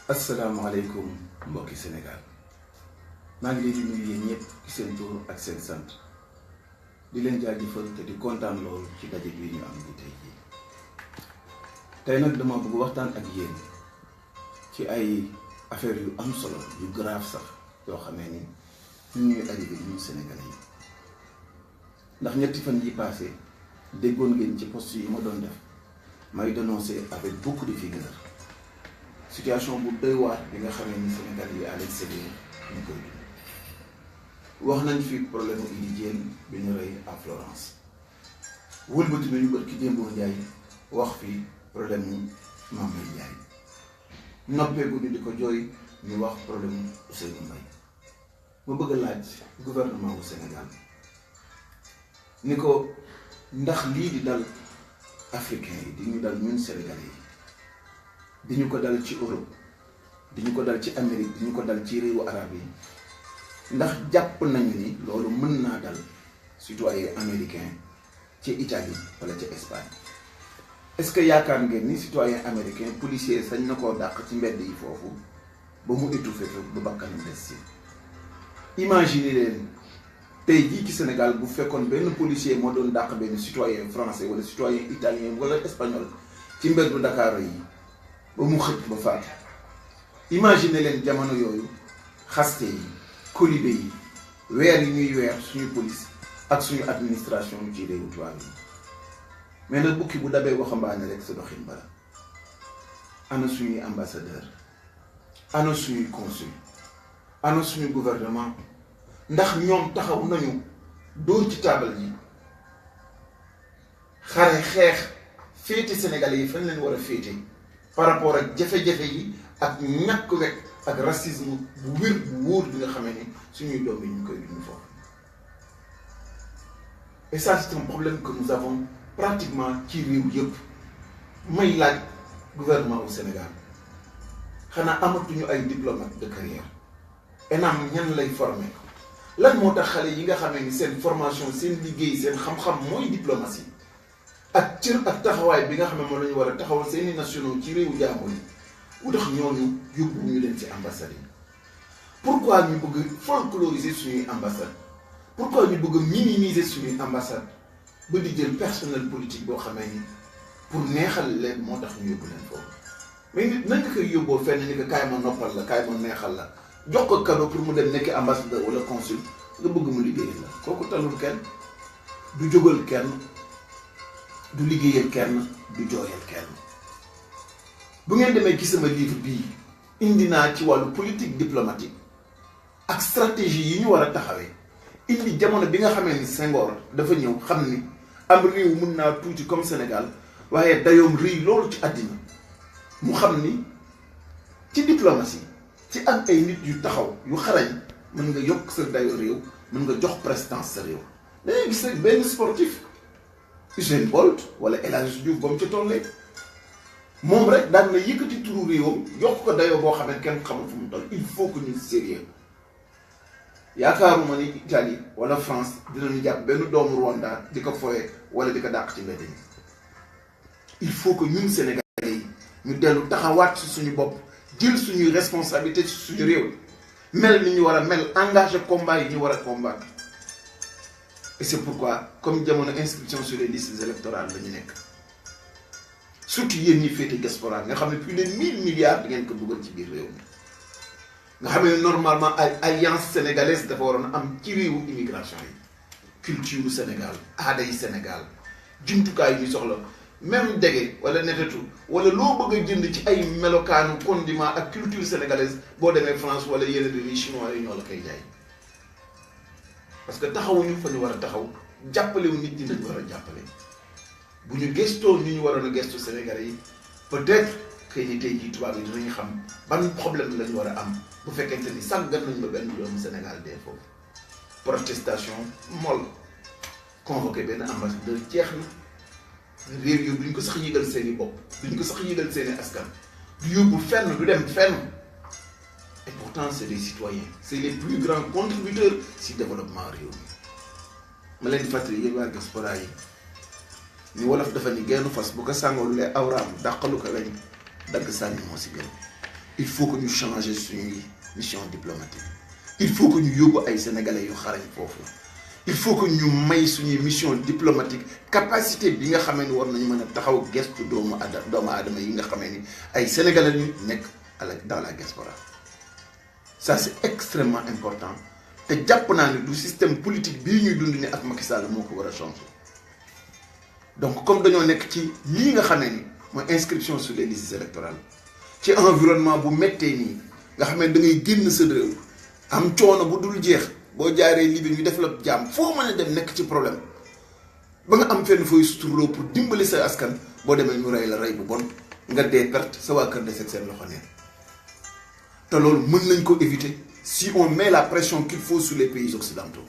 asalaamaaleykum mbokki Sénégal maa ngi leen di nuyu yéen ñëpp ci seen tur ak seen sant di leen jaajëfal te di kontaan lool ci daje bii ñu am ni tey jii tey nag dama bëgg waxtaan ak yéen ci ay affaire yu am solo yu grave sax yoo xamee ni ñu ñuy arrivé ñun Sénégalais yi ndax ñetti fan yi passé déggoon ngeen ci poste yi ma doon def may dénoncer avec beaucoup de vigueur situation bu doy waar bi nga xamee ni Sénégal yi à l'extérieur ñu koy dund wax nañ fi problème u Idy Diène bi ñu rey à Florence wëlbati nañu bët ki Dembo Ndiaye wax fi problème mu Mame Mbaye Ndiaye noppeeku ñu di ko jooy ñu wax problème mu Ousseynou Mbaye ma bëgg a laaj gouvernement bu Sénégal ni ko ndax lii di dal africain yi di ñu dal ñun Sénégalais yi di ñu ko dal ci Europe di ñu ko dal ci Amérique di ñu ko dal ci réewu arab yi ndax jàpp nañu ni loolu mën naa dal citoyen américain ci Italie wala ci Espagne est-ce que yaakaar ngeen ni citoyen américain policier sañ na koo dàq ci mbedd yi foofu ba mu étouffé fa ba bakkanam des si imagine leen tey jii ci Sénégal bu fekkoon benn policier moo doon dàq benn citoyen français wala citoyen italien wala espagnol ci mbeddu Dakar yi ba mu xëcc ba faatu imagine leen jamono yooyu xaste yi kolibé yi weer yi ñuy weer suñu police ak suñu administration ci réewu tubaab yi mais nag bukki bu dabee waxambaane rek sa doxin bala ana suñuy ambassadeur ana suñuy consul ana suñu gouvernement ndax ñoom taxaw nañu dóor ci taabal yi xare xeex féete Sénégalais yi fan leen war a féete par rapport ak jafe-jafe yi ak ñàkk wekk ak racisme bu wér bu wóor bi nga xamee ni suñuy doom yi ñu koy dund foofu et ça c'est un problème que nous avons pratiquement ci réew yëpp may laaj gouvernement au Sénégal xanaa amatuñu ay diplomate de carrière ENAM ñan lay former lan moo tax xale yi nga xamee ni seen formation seen liggéey seen xam-xam mooy diplomatie ak cër ak taxawaay bi nga xam ne moom la ñu war a taxawal seeni nationaux ci réewu jàmbur yi bu tax ñooñu yóbbu ñu leen ci ambassade yi pourquoi ñu bëgg folkloriser suñuy ambassade pourquoi ñu bëgg minimiser suñuy ambassade ba di jël personnel politique boo xamee ni pour neexal leen moo tax ñu yóbbu leen foofu mais nit nañ nga koy yóbboo fenn ni que kaay ma noppal la kaay ma neexal la jox ko cadeau pour mu dem nekk ambassadeur wala consul nga bëgg mu liggéeyal la kooku talul kenn du jógal kenn du liggéeyal kenn du jooyal kenn bu ngeen demee ci sama livre bii indi naa ci wàllu politique diplomatique ak stratégie yi ñu war a taxawee indi jamono bi nga xamee ni Senghor dafa ñëw xam ni am réew mun naa tuuti comme Sénégal waaye dayoom rëy loolu ci àddina mu xam ni ci diplomatie ci am ay nit yu taxaw yu xarañ mën nga yokk sa dayo réew mën nga jox présidence sa réew dangay gis rek benn sportif Usain Bolt wala El Hadji Diouf ba mu ca tollee moom rek daan na yëkkati turu réewam yokk ko dayoo boo xam ne kenn xamul fu mu toll il faut que ñu sérieux yaakaaruma ni Italie wala France dinañu jàpp benn doomu Rwanda di ko foye wala di ko dàq ci mbedd yi il faut que ñun Sénégalais yi ñu dellu taxawaat ci suñu bopp jël suñuy responsabilité ci suñu réew mel ni ñu war a mel engagé combat yi ñu war a combattre et c'est pourquoi comme jamono inscription sur les listes électorales la ñu nekk surtout yéen ñi féete diaspora nga xam ne plus de 1000 milliards di ngeen ko dugal ci biir réew mi nga xam ne normalement ay alliance sénégalaise dafa waroon am ci réewu immigration yi culture Sénégal aada yi Sénégal jumtukaay yi ñu soxla même dege wala netetu wala loo bëgg a jënd ci ay melokaanu condiment ak culture sénégalaise boo demee France wala yeneen réew chinois yi ñoo la koy jaay parce que taxawuñu fa ñu war a taxaw jàppalewu nit ñi dañu war a jàppale bu ñu gëstoo ñu waroon a gëstu Sénégalais yi peut-être que ni tey jii tubaab yi dinañu xam ban problème lañu war a am bu fekkente ni sàggan nañ ba benn doomu Sénégal dee foofu protestation molle convoqué benn ambassadeur jeex na réew yi duñ ko sax yëgal seen i bopp duñ ko sax yëgal seen i askan du yóbbu fenn du dem fenn et pourtant c'est des citoyens c'est les plus grands contributeurs si développement réew mi ma leen di fàttali yéen waa diaspora yi ni wolof dafa ni genn fas bu ko sàngoolulee awraam dàqalu ko weñ dagg sànni moo si gën il faut que ñu changer suñuy mission diplomatique il faut que ñu yóbbu ay sénégalais yu xarañ foofu il faut que ñu may suñuy mission diplomatique capacité bi nga xamee ni war nañu mën a taxaw gestu doomu aadama yi nga xamee ni ay sénégalais ñu nekk dans la diaspora ça c'est extrêmement important te jàpp naa ne du système politique bii ñuy dund ni ak Macky Sall moo ko war a changer donc comme dañoo nekk ci lii nga xamee ni mooy inscription sur les listes électorales ci environnement bu méttee nii nga xam ne da ngay génn sa réew am coono bu dul jeex boo jaaree Libye ñu def la jàmm foo mën a dem nekk ci problème ba nga am fenn fooy suturloo pour dimbali sa askan boo demee ñu rey la rey bu bon nga dee perte sa waa kër des ak seen loxo neen te loolu mën nañ ko éviter si on met la pression qu'il faut sur les pays occidentaux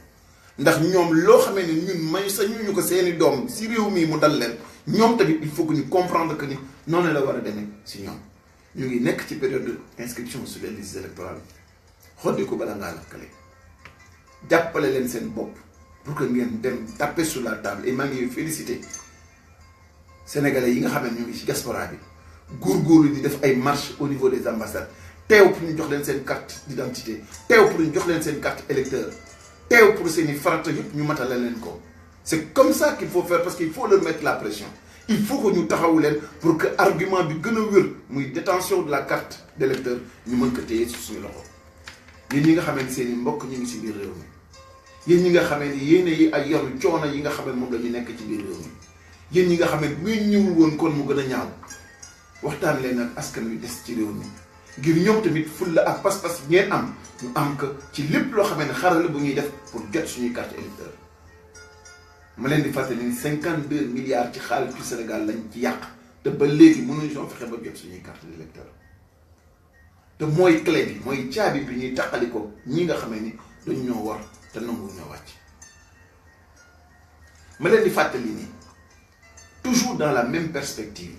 ndax ñoom loo xamee ne ñun may sañu ñu ko seeni doom si réew mii mu dal leen ñoom tamit il faut que ñu comprendre que ni noonu la war a demee si ñoom ñu ngi nekk ci période d'inscription sur les listes électorales xoddi ko bala ngaa lakkale jàppale leen seen bopp pour que ngeen dem taper sur la table et maa ngi féliciter sénégalais yi nga xam ne ñu ngi ci diaspora bi góorgóorlu di def ay marches au niveau des ambassades teew pour ñu jox leen seen carte d'identité teew pour ñu jox leen seen carte électeur teew pour seeni farata yëpp ñu matale leen ko c'est comme ça qu'il faut faire parce qu'il faut leur mettre la pression il faut que ñu taxawu leen pour que argument bi gën a wér muy détention de la carte d'électeur ñu mën ko téye ci suñu loxo yéen ñi nga xamee ni seeni mbokk ñu ngi ci biir réew mi yéen ñi nga xamee ni yéene yi ak yaru coono yi nga xamee moom la ñu nekk ci biir réew mi yéen ñi nga xamee bu ngeen ñëwul woon kon mu gën a ñaaw waxtaan leen ak askan wi des ci réew mi ngir ñoom tamit fulla ak pas-pas ngeen am ñu am que ci lépp loo xamee ne xarala bu ñuy def pour jot suñuy carte électeur ma leen di fàttali ni 52 milliards ci xaalis ci Sénégal lañ ci yàq te ba léegi mënuñu soo fexe ba jot suñuy carte d'électeur te mooy clé bi mooy caabi bi ñuy taqali ko ñi nga xamee ni dañ ñoo war te nangu ñoo wàcc ma leen di fàttali ni toujours dans la même perspective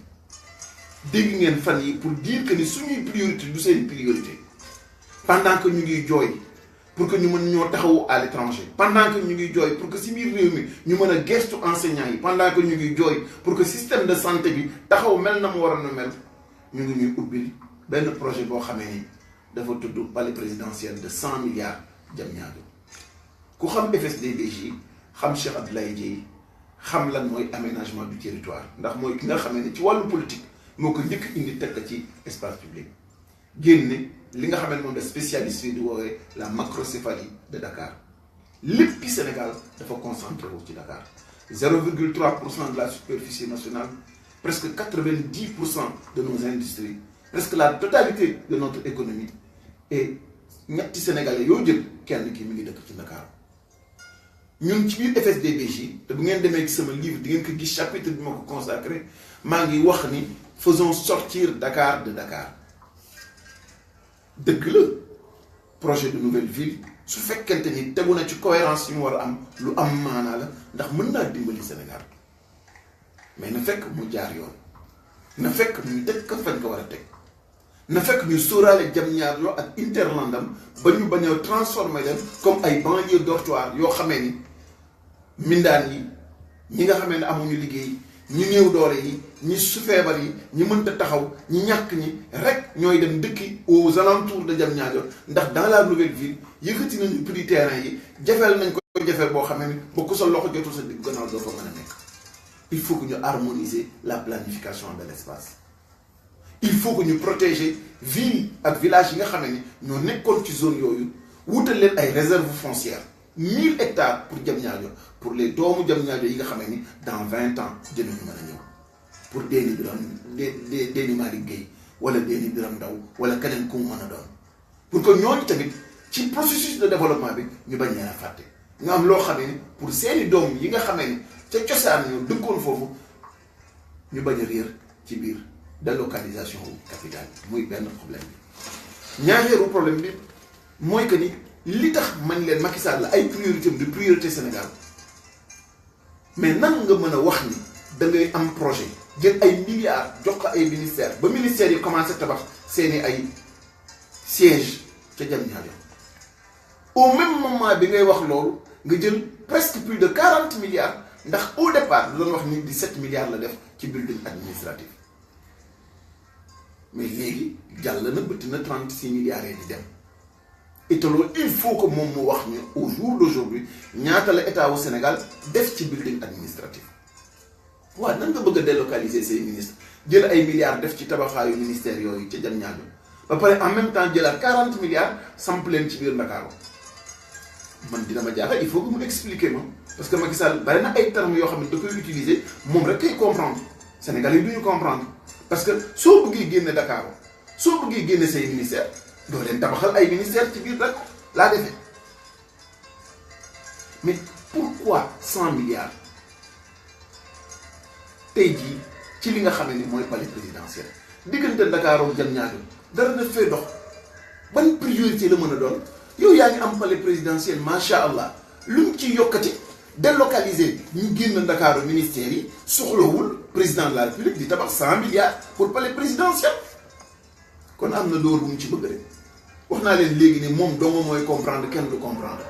dégg ngeen fan yi pour dire que ni suñuy priorité du seen priorité pendant que ñu ngi jooy pour que ñu mën ñoo taxawu à l'étranger pendant que ñu ngi jooy pour que si biir réew mi ñu mën a gestu enseignants yi pendant que ñu ngi jooy pour que système de santé bi taxaw mel na mu waroon a mel ñu ngi ñuy ubbil benn projet boo xamee ni dafa tudd palais présidentiel de 100 milliards Diamniadio ku xam FSD/BJ xam Cheikh Abdoulaye Dièye xam lan mooy aménagement du territoire ndax mooy ki nga xamee ne ci wàllu politique moo ko njëkk indi teg ci espace public génne li nga xam ne moom la spécialiste yi di woowee la macrocéphalie de Dakar lépp Sénégal dafa concentré wu ci Dakar 0,3% de la superficie nationale presque 90% de nos industries presque la totalité de notre économie et ñetti Sénégalais yoo jël kenn ki mi ngi dëkk ci Dakar ñun ci biir FSD/BJ te bu ngeen demee ci sama livre di ngeen ko gis chapitre bi ma ko consacré maa ngi wax ni faisons sortir Dakar de Dakar dëgg la projet de nouvelle ville su fekkente ni tegu na ci cohérence yu mu war a am lu am maanaa la ndax mën naa dimbali Sénégal mais na fekk mu jaar yoon na fekk ñu teg ko fañ ko war a teg na fekk ñu sóoraale Diamniadio ak Interlandam ba ñu bañ a transformer leen comme ay banlieue dortoir yoo xamee ni mindaan yi ñi nga xamee ne amuñu liggéey ñi néew doole yi ñi su feebar yi ñi mënta taxaw ñi ñàkk ñi rek ñooy dem dëkki aux alentours de Diamniadio ndax dans la nouvelle ville yëkkati nañu prix terrain yi jafeel nañ ko jafeel boo xamee ni ba ku sa loxo jotul sa digg gannaaw doo fa mën a nekk il faut que ñu harmoniser la planification de l'espace il faut que ñu protéger ville ak village yi nga xamee ni ñoo nekkoon ci zone yooyu wutal leen ay réserves foncières 1000 hectares pour Diamniadio pour les doomu Diamniadio yi nga xamee ni dans 20 ans dinañu mën a ñëw pour Déni Biram Déni Malick Guèye wala Déni Biram Ndaw wala keneen ku mu mën a doon pour que ñooñu tamit ci processus de développement bi ñu bañ leen a fàtte nga am loo xamee ni pour seeni doom yi nga xamee ni ca cosaan ñoo dëkkoon foofu ñu bañ a réer ci biir délocalisation capitale muy benn problème bi ñaareelu problème bi mooy que ni li tax mañ leen Macky Sall la ay priorité de priorité Sénégal mais nan nga mën a wax ni da ngay am projet jël ay milliards jox ko ay ministères ba ministères yi commencé tabax seeni ay siège ca Diamniadio au même moment bi ngay wax loolu nga jël presque plus de 40 milliards ndax au départ lu doon wax ni 17 milliards la def ci building administratif mais léegi jàll na bëtt na 36 milliards yi di dem et loolu il faut que moom mu wax ñu au jour d'aujourd'hui ñaata la état wu Sénégal def ci building administratif waaw nan nga bëgg a délocaliser say ministres jël ay milliards def ci tabaxaayu ministère yooyu ca jam ñaajo ba pare en même temps jëlaat 40 milliards samp leen ci biir Ndakaaru man dina ma jaaxal il faut que mu expliquer ma parce que Macky Sall bari na ay termes yoo xam ne da koy utiliser moom rek koy comprendre Sénégal yi du ñu comprendre parce que soo bëggee génne Dakar soo bëggee génne say ministère doo leen tabaxal ay ministère ci biir rek laa defee mais pourquoi 100 milliards tey jii ci li nga xam ne mooy palais présidentiel diggante Dakar ak Diamniadio dara daf fee dox ban priorité la mën a doon yow yaa ngi am palais présidentiel macha allah lu mu ci yokkati délocaliser ñu génn Dakar ministères yi soxlawul président de la République di tabax 100 milliards pour palais présidentiel kon am na dóor bu mu ci bëgg rek wax naa leen léegi ni moom dong mooy comprendre kenn du comprendre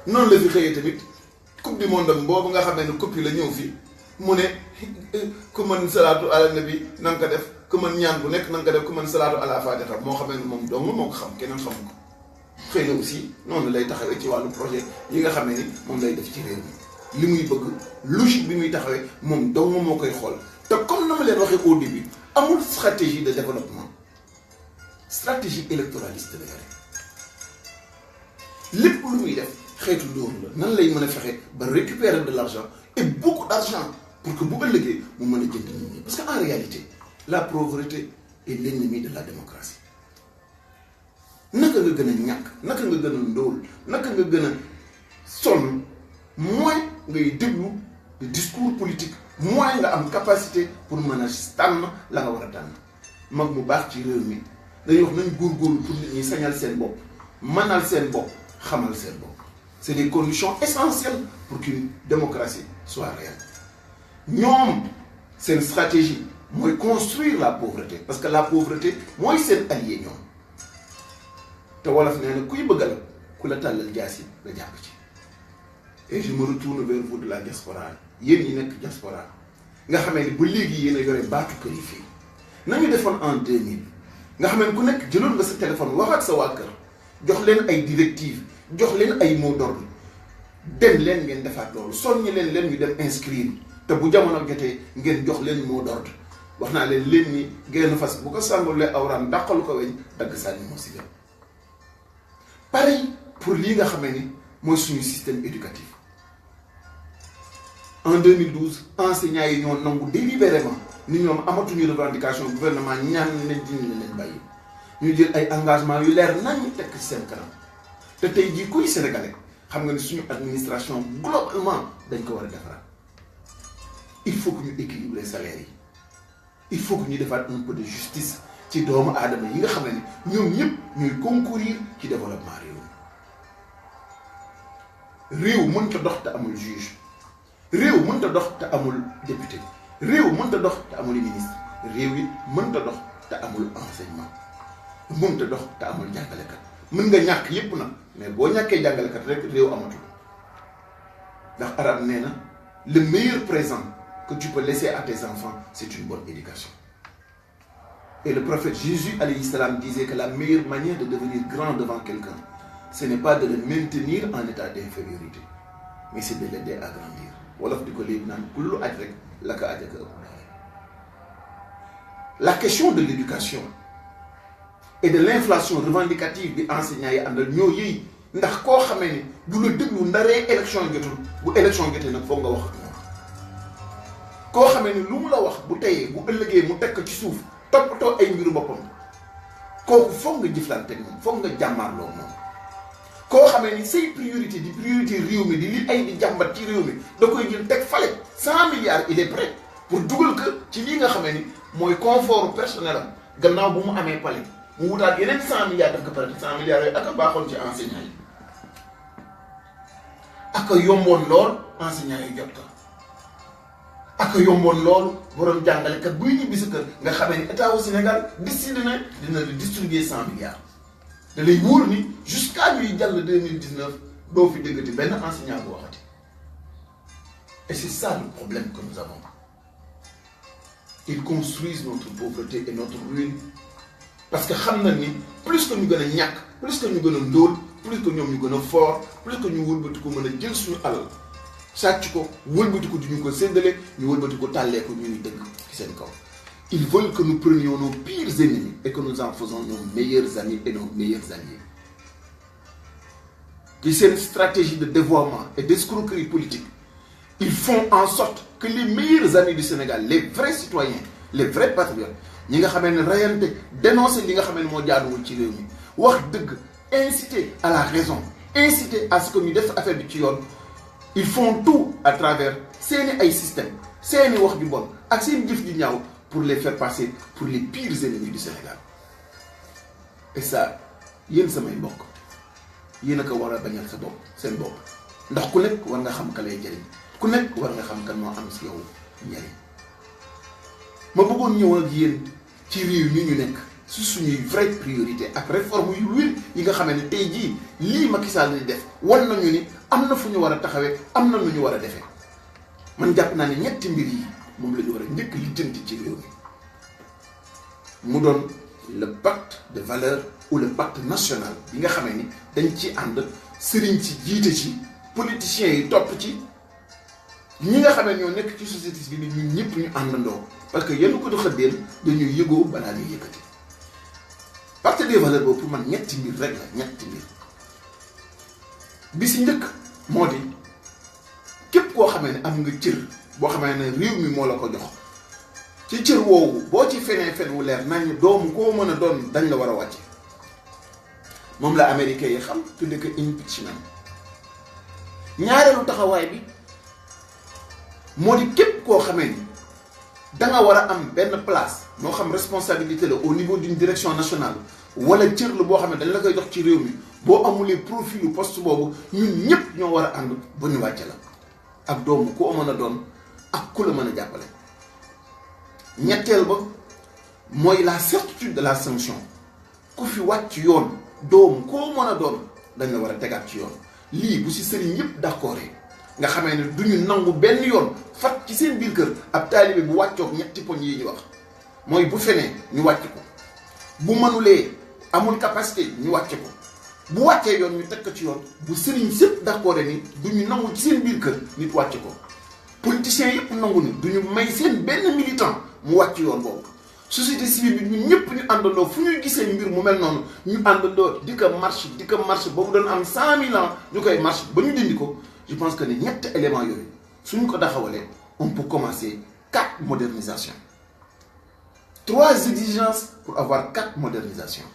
noonu la fi xëyee tamit coupe du monde am boobu nga xam ne coupe la ñëw fi mu ne ku mën salaatu ala nabi na nga ko def ku mën ñaan bu nekk na nga ko def ku mën salaatu ala fatiha moo xam ne moom dong moo ko xam keneen xamu ko xëy na aussi noonu lay taxawee ci wàllu projet yi nga xam ne ni moom lay def ci réew mi li muy bëgg logique bi muy taxawee moom dong moo koy xool te comme na ma leen waxee au début amul stratégie de développement stratégie électoraliste la yore lépp lu muy def xeetu dóor la nan lay mën a fexe ba récupérer de l'argent et beaucoup d'argent pour que bu ëllëgee mu mën a jënd nit ñi parce que en réalité la pauvreté est l'ennemi de la démocratie naka nga gën a ñàkk naka nga gën a ndóol naka nga gën a sonn moins ngay déglu de discours politique moins nga am capacité pour mën a tànn la nga war a tànn mag mu baax ci réew mi dañuy wax nañ góorgóorlu pour nit ñi sañal seen bopp mënal seen bopp xamal seen bopp c'est des conditions essentielles pour qu'une démocratie soit réelle ñoom seen stratégie mooy construire la pauvreté parce que la pauvreté mooy seen allié ñoom te wolof nee na kuy bëggal ku la tàllal jaasi nga jàpp ci et je me retourne vers vous de la diaspora yéen ñi nekk diaspora nga xamee ni ba léegi yéen a yore baatu kër yi fii nañu defoon en 2000 nga xam ne ku nekk jëloon nga sa téléphone wax ak sa waa kër jox leen ay directives jox leen ay mots d'ordre dem leen ngeen defaat loolu soññi leen ñu dem inscrire te bu jamono jotee ngeen jox leen mot d'ordre wax naa leen ni génn fas bu ko sàngulee awraan dàqalu ko weñ dagg sànni moo si gën pareil pour lii nga xamee ni mooy suñu système éducatif en 2012 enseignants yi ñoo nangu délibérément ni ñoom amatuñu revendication gouvernement ñaan nañ dindi leen bàyyi ñu jël ay engagement yu leer nañ ñu tekk ci seen kanam te tey jii kuy sénégalais xam nga ni suñu administration globalement dañ ko war a defaraat il faut que ñu équilibrer salaire yi il faut que ñu defaat un peu de justice ci doomu aadama yi nga xam ne ñoom ñëpp ñuy concourir ci développement réew mënta dox te amul juge réew mënta dox te amul député réew mënta dox te amul ministre réew yi mënta dox te amul enseignement mënta dox te amul jàngalekat mën nga ñàkk yépp nag mais boo ñàkkee jàngalekat rek réew amatul ndax arab nee na le meilleur présent que tu peux laisser à tes enfants c'est une bonne éducation et le prophète Jésus alayhi salam disait que la meilleure manière de devenir grand devant quelqu'un ce n'est pas de le maintenir en état d'infériorité mais c'est de l'aider à grandir wolof di ko léegi naan kullu aj rek la ko aj ak ëpp la question de l'éducation et de l'inflation revendicative bi enseignants yi àndal ñoo yëy ndax koo xamee ni du la déglu ndaree élection jotul bu élection jotee nag foog nga wax ak moom koo xamee ni lu mu la wax bu teyee bu ëllëgee mu teg ko ci suuf toppatoo ay mbiru boppam kooku foog nga jëflante ak moom foog nga jàmmaarloo moom koo xamee ni say priorité di priorité réew mi di li ay di jàmbat ci réew mi da koy jël teg fale 100 milliards il est prêt pour dugal ko ci lii nga xamee ni mooy confort personnel am gannaaw bu mu amee palais mu wutaat yeneen 100 milliards daf ko pare 100 milliards yooyu ak a baaxoon ci enseignants yi ak a yomboon lool enseignants yi jot ko ak a yomboon lool borom jàngalekat buy ñibbi sa kër nga xamee ni état au Sénégal décidé na dina la distribuer 100 milliards da lay wóor ni jusqu'à ñuy jàll 2019 doo fi déggati benn enseignant bu waxati et c'est ça le problème que nous avons ils construisent notre pauvreté et notre ruine parce que xam na ni plus que ñu gën a ñàkk plus que ñu gën a ndóol plus que ñoom ñu gën a fort plus que ñu wëlbati ko mën a jël suñu alal sàcc ko wëlbati ko du ñu ko séddale ñu wëlbati ko tàllee ko ñuy dëgg ci seen kaw. Ils veulent que nous prenions nos pires ennemis et que nous en faisons nos meilleurs amis et nos meilleurs alliés. Que c'est une stratégie de dévoiement et d'escroquerie politique. Ils font en sorte que les meilleurs amis du Sénégal, les vrais citoyens, les vrais patriotes, ñi nga xamee ne rayante dénoncer li nga xamee ne moo jaaduwul ci réew mi wax dëgg inciter à la raison inciter à ce que ñu def affaire bi ci yoon. Ils font tout à travers seeni ay système seeni wax ju bon ak seen jëf ju ñaaw pour les faire passer pour les pires ennemis du Sénégal. Et ça yéen samay mbokk yéen a ko war a bañal sa bopp seen bopp ndax ku nekk war nga xam ka lay jëriñ ku nekk war nga xam kan moo am si yow njëriñ. ma bëggoon ñëw ak yéen ci réew mi ñu nekk si suñuy vraie priorité ak réforme yu wér yi nga xamee ne tey jii lii Macky Sall di def wan nañu ni am na fu ñu war a taxawee am na lu ñu war a defee. man jàpp naa ne ñetti mbir yi moom la ñu war a njëkk li jënti ci réew mi mu doon le pacte de valeurs ou le pacte national bi nga xamee ni dañ ci ànd sëriñ ci jiite ci politiciens yi topp ci ñi nga xamee ñoo nekk ci société bi ni ñun ñëpp ñu àndandoo parce que yenn ko di xëddeen dañuy yëgoo balaa ñuy yëkkati. pacte des valeurs boobu pour man ñetti mbir rek la ñetti mbir bi si njëkk moo di képp koo xamee ne am nga cër boo xamee ne réew mi moo la ko jox ci cër woowu boo ci fenee fen wu leer nañ doomu koo mën a doon dañ la war a wàcce moom la américain yi xam tudde ko impeachment. ñaareelu taxawaay bi moo di képp koo xamee ni danga war a am benn place moo xam responsabilité la au niveau d'une direction nationale wala cër la boo xam ne dañ la koy jox ci réew mi boo amulee profilu poste boobu ñun ñëpp ñoo war a ànd ba ñu wàcce la ak doomu koo mën a doon ak ku la mën a jàppale. ñetteel ba mooy la certitude de la sanction ku fi wàcc yoon doomu koo mën a doon dañ la war a tegaat ci yoon. lii bu si sëriñ yëpp d'accord nga xamee ne du ñu nangu benn yoon fat ci seen biir kër ab taalibe bu wàccoog ñetti poñ yi ñu wax mooy bu fenee ñu wàcc ko bu mënulee amul capacité ñu wàcce ko bu wàccee yoon ñu teg ko ci yoon bu sëriñ sëpp d'accord ni du ñu nangu ci seen biir kër nit wàcc ko politiciens yëpp nangu ni du ñu may seen benn militant mu wàcc yoon boobu société civile bi ñun ñëpp ñu àndandoo fu ñuy gisee mbir mu mel noonu ñu àndandoo di ko marche ba mu doon am 100 000 ans ñu koy marche ba ñu dindi ko. Je pense que les ñetti éléments yooyu suñu ko taxawalee on peut commencer 4 modernisations 3 exigences pour avoir 4 modernisations.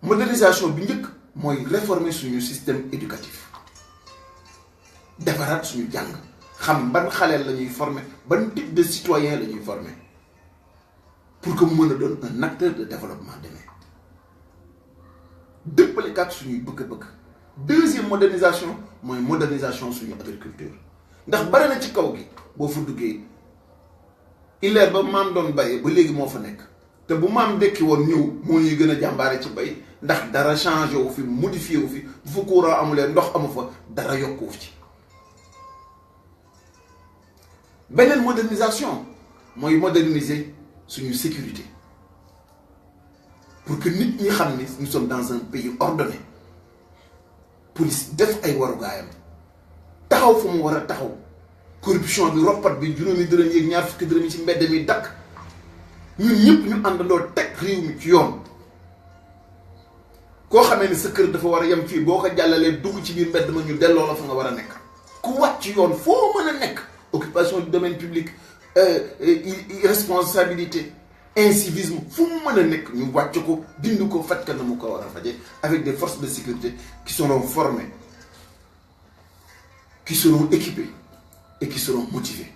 Modernisation bi njëkk mooy réformer suñu système éducatif defaraat suñu jàng xam ban xaleel la ñuy former ban type de citoyen la ñuy former pour que mu mën a doon un acteur de développement demain. dëppale kat suñuy bëgg-bëgg. Deuxième modernisation mooy modernisation suñu agriculture ndax bari na ci kaw gi boo fa duggee illeer ba maam doon bay ba léegi moo fa nekk te bu maam dekki woon ñëw moo ñuy gën a jàmbaare ci bay ndax dara changé wu fi modifié wu fi bu fa courant amulee ndox amu fa dara yokku ci. beneen modernisation mooy moderniser suñu sécurité pour que nit ñi xam ni nous sommes dans un pays ordonné. Police def ay warugaayam taxaw fu mu war a taxaw corruption bi roppat bi juróomi dërëm yeeg ñaar fukki dërëm yi ci mbedd mi dakk ñun ñëpp ñu àndandoo teg réew mi ci yoon koo xamee ne sa kër dafa war a yem fii boo ko jàllalee dugg ci biir mbedd ma ñu delloo la fa nga war a nekk ku wàcc yoon foo mën a nekk occupation du domaine public irresponsabilité incivisme fu mu mën a nekk ñu wàcc ko dindi ko faj ka na mu ko war a faje avec des forces de sécurité qui seront formées qui seront équipées et qui seront motivées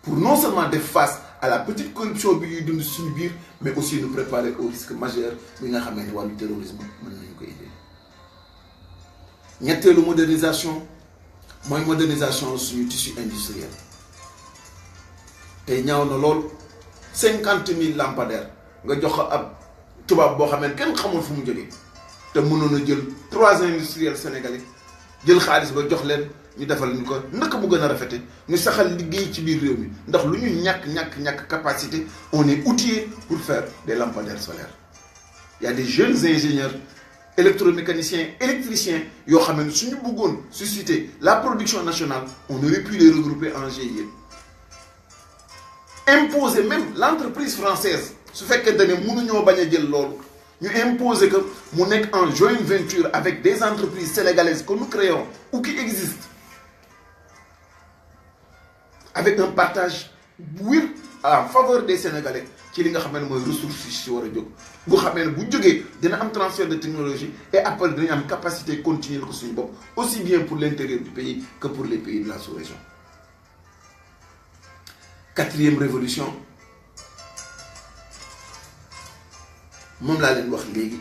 pour non seulement faire face à la petite corruption bi ñuy dund suñu biir mais aussi nous préparer au risque majeur bi nga xamee ne wàllu terrorisme mën nañu ko indi. ñetteelu modernisation mooy modernisation suñu tissu industriel tey ñaaw na lool 50 000 lampadaires nga jox ab tubaab boo xam ne kenn xamul fu mu jógee te mënoon a jël 3 industriels sénégalais jël xaalis ba jox leen ñu defal ñu ko naka mu gën a rafete ñu saxal liggéey ci biir réew mi ndax lu ñu ñàkk capacité on est outillé pour faire des lampadaires solaires. Il y a des jeunes ingénieurs électromécaniciens électriciens yoo xam ne suñu bëggoon susciter la production nationale on aurait pu les regrouper en GIE. Imposer même l'entreprise française su fekkente ne mënuñoo bañ a jël loolu ñu imposer que mu nekk en joint venture avec des entreprises sénégalaises que nous créons ou qui existent avec un partage bu en faveur des Sénégalais ci li nga xam ne mooy ressources yi si war a jóg bu xamee ne bu jógee dina am transfert de technologie et après dinañ am capacité continuer ko suñu bopp aussi bien pour l'intérieur du pays que pour les pays de la sous-région. Quatrième révolution moom laa leen wax léegi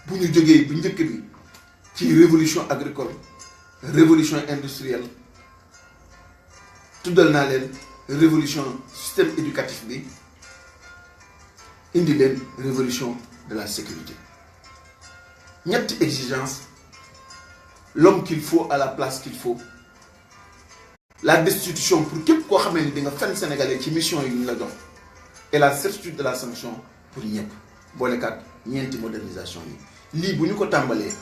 bu ñu jógee bu njëkk bi ci révolution agricole révolution industrielle tuddal naa leen révolution système éducatif bi indi leen révolution de la sécurité ñetti exigence l'homme qu'il faut à la place qu'il faut la destitution pour képp koo xamee ni di nga fen sénégalais ci mission yi ñu la jox et la certitude de la sanction pour ñëpp boolekaat ñeenti modernisation yi lii bu ñu ko tàmbalee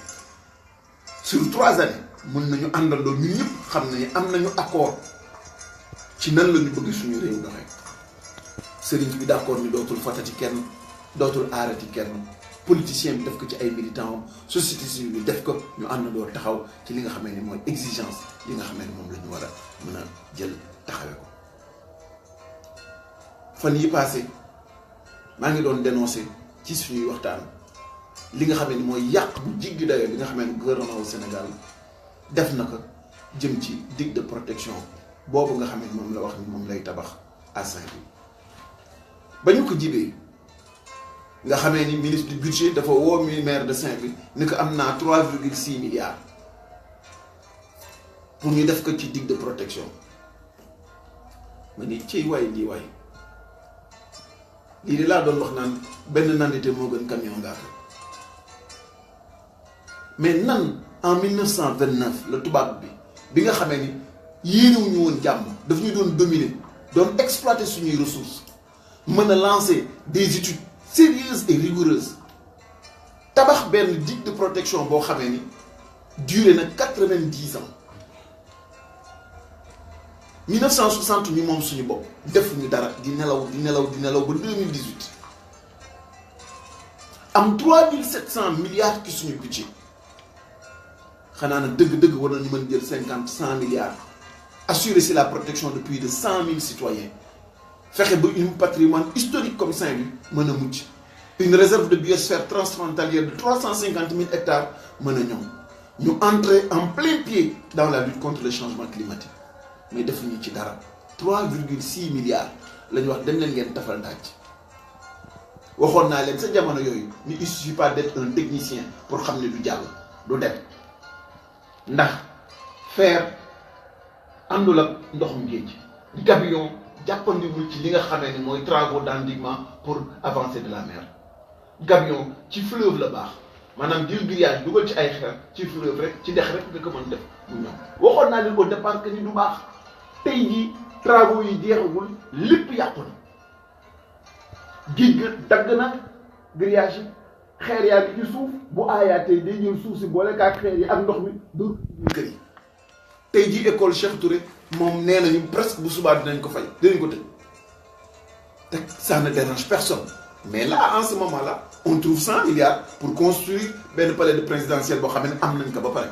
sur 3 années mën nañu àndandoo ñun ñëpp xam nañu am nañu accord ci nan la ñu bëgg suñu réew doxee sëriñ bi d'accord ni dootul fatati kenn dootul aarati kenn politicien bi def ko ci ay militants société civile bi def ko ñu àndandoo taxaw ci li nga xamee ni mooy exigence yi nga xamee ni moom la ñu war a mën a jël taxawee ko. fan yi passé maa ngi doon dénoncer ci suñuy waxtaan li nga xamee ni mooy yàq bu jiggi dayoo bi nga xamee ni gouvernement au Sénégal def na ko jëm ci digue de protection boobu nga xamee ni moom la wax ni moom lay tabax à Saint-Louis ba ñu ko jibee nga xamee ni ministre du budget dafa woo maire de Saint-Louis ni ko am naa 3,6 milliards pour ñu def ko ci digue de protection ma ni ciy waay lii waay lii de laa doon wax naan benn nandite moo gën camion ngaa ko mais nan en 1929 la tubaab bi nga xamee ni yéenewuñu woon jàmm daf ñu doon dominer doon exploiter suñuy ressources mën a lancer des études sérieuses et rigoureuses tabax benn digue de protection boo xamee ni duré na 90 ans 1960 ñu moom suñu bopp defuñu dara di nelaw ba 2018 am 3700 milliards ci suñu budget xanaa na dëgg-dëgg war nañu mën jël 100 milliards assurer si la protection de plus de 100 000 citoyens fexe ba un patrimoine historique comme Saint-Louis mën a mucc une réserve de biosphère transfrontalière de 350 000 hectares mën a ñoom ñu entrer en plein pied dans la lutte contre le changement climatique mais defuñu ci dara 3,6 milliards la ñu wax dem leen ngeen tafal daaj waxoon naa leen sa jamono yooyu ni il suffit pas d'être un technicien pour xam ne du jàll du dem ndax fer àndul ak ndoxum géej gabion jàppandiwul ci li nga xamee ni mooy travaux d'endiguement pour avancer de la mer gabion ci fleuve la baax maanaam jël grillage dugal ci ay xeer ci fleuve rek ci dex rek nga ko mën def mu ñoom waxoon naa leen au départ que ni du baax tey jii travaux yi jeexagul lépp yàqu na géej ga dagg na grillage yi xeer yaa ngi ci suuf bu aayaatee day ñëw suuf si boole kaa xeer yi ak ndox mi doo kër yi tey jii école Cheikh Touré moom nee nañu presque bu subaa dinañ ko fay dinañ ko tëj te ça ne dérange personne mais là en ce moment là on trouve 100 milliards pour construire benn palais de présidentiel boo xam ne am nañ ko ba pare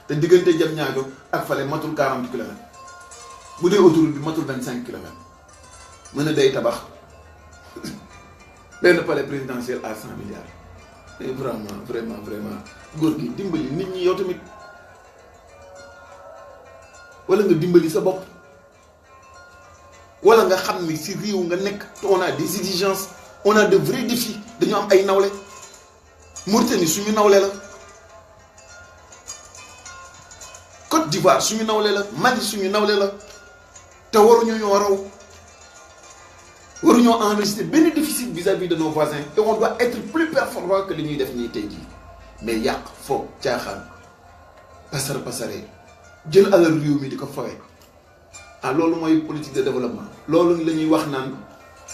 te diggante Diamniadio ak fale matul 40 kilomètres bu dee autoroute bi matul 25 kilomètres mën a day tabax benn palais présidentiel à 100 milliards et vraiment góor gi dimbali nit ñi yow tamit wala nga dimbali sa bopp wala nga xam ni si réew nga nekk te on a des exigences on a de vrais défis dañu am ay nawle Mauritanie suñu nawle la Côte d'Ivoire suñu nawle la Mali suñu nawle la te waruñoo enregistrer benn déficit vis-à-vis de nos voisins et on doit être plus performant que li ñuy def nii tey jii mais yàq fo caaxaan pasare jël alal réew mi di ko fawe ah loolu mooy politique de développement loolu la ñuy wax naan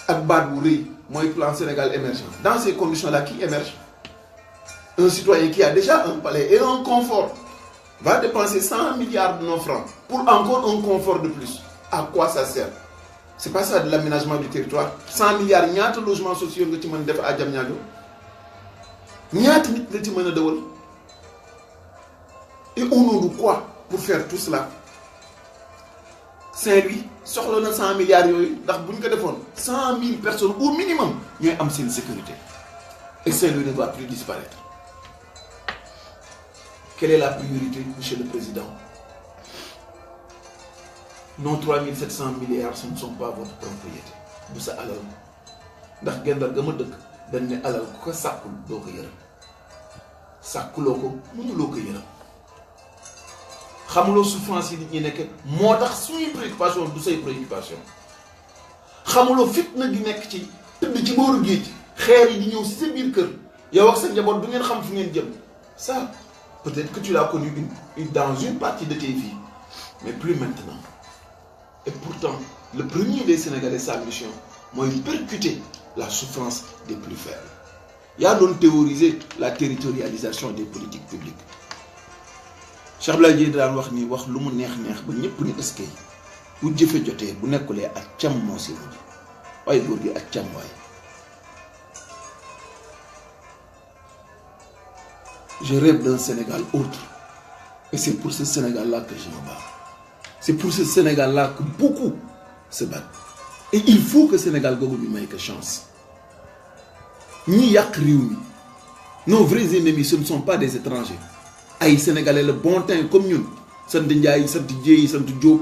ak baat bu rëy mooy plan Sénégal émergent. Dans ces conditions là qui émerge un citoyen qui a déjà un palais et un confort va dépenser 100 milliards de nos francs pour encore un confort de plus. À quoi ça sert? C'est pas ça de l'aménagement du territoire. 100 milliards ñaata logements sociaux nga ci mën def à Diamniadio ñaata nit nga ci mën a dawal et au nom de quoi pour faire tout cela? Saint-Louis soxla na 100 milliards yooyu ndax bu ñu ko defoon 100 000 personnes au minimum ñooy am seen sécurité et Saint-Louis ne va plus disparaître. Quelle est la priorité, monsieur le président? Non, 3700 milliards, ce ne sont pas votre propriété. Du sa alal ndax gendar ga ma dëkk dañ ne alal ku ko sàkkul doo ko yërëm sàkkuloo ko mënuloo ko yërëm xamuloo souffrance yi nit ñi nekk moo tax suñuy préoccupation du say préoccupation xamuloo fitna gi nekk ci tëdd ci booru géej xeer yi di ñëw si sa biir kër yow ak sa njaboot du ngeen xam fu ngeen jëm. Ça peut-être que tu l'as connu dans une partie de tes vies mais plus maintenant. Et pourtant le premier des Sénégalais, sa mission mooy percuter la souffrance des plus faibles. yaa doon théoriser la territorialisation des politiques publiques. Cheikh Abdoulaye Dièye daan wax ni wax lu mu neex-neex ba ñëpp ni eskay bu jëfe jotee bu nekkulee ak cam moo si mujj waaye góor gi ak cam waay. Je rêve d'un Sénégal autre et c'est pour ce Sénégal-là que je me bats. C'est pour ce Sénégal-là que beaucoup se battent. Et il faut que Sénégal googu bi may que chance. ñi yàq réew mi nos vrais ennemis ce ne sont pas des étrangers ay Sénégalais le bon teint comme ñun sant Ndiaye sant Dièye sant Diop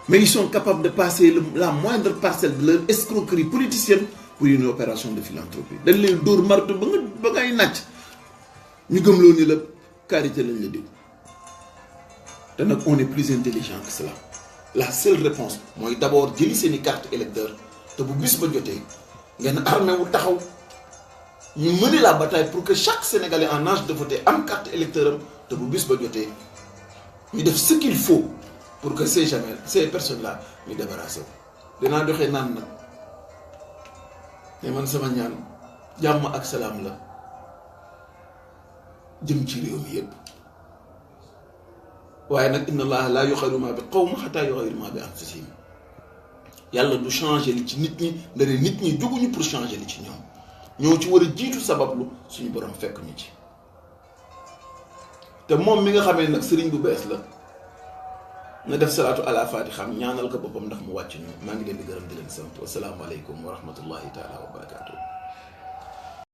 mais ils sont capables de passer la moindre parcelle de leur escroquerie politicienne pour une opération de philanthropie. dañ leen dóor marto ba ngay nàcc ñu gëmloo ni la carité lañ la dégg te nag on est plus intelligent que cela. La seule réponse mooy d'abord jëli seeni carte électeur te bu bis ba jotee ngeen armé wu taxaw ñu mener la bataille pour que chaque Sénégalais en âge de voter am carte électeur am te bu bis ba jotee ñu def ce qu'il faut pour que ces personnes là ñu débarrassé wu. dinaa doxee naan nag mais man sama ñaan jàmm ak salaam la jëm ci réew mi yépp waaye nag inna allaha laa yughayyiru maa bi qawmin hattaa yughayyiru maa bi anfusihim. yàlla du changer li ci nit ñi ndare nit ñi jóguñu pour changer li ci ñoom ñoo ci war a jiitu sabablu suñu borom fekk ñu ci. te moom mi nga xamee nag sëriñ bu bees la na def salaatu ala fatiha ñaanal ko boppam ndax mu wàcc ñu maa ngi leen di gërëm di leen sant wassalaamu aleykum wa rahmatullahi taala wa barakaatu.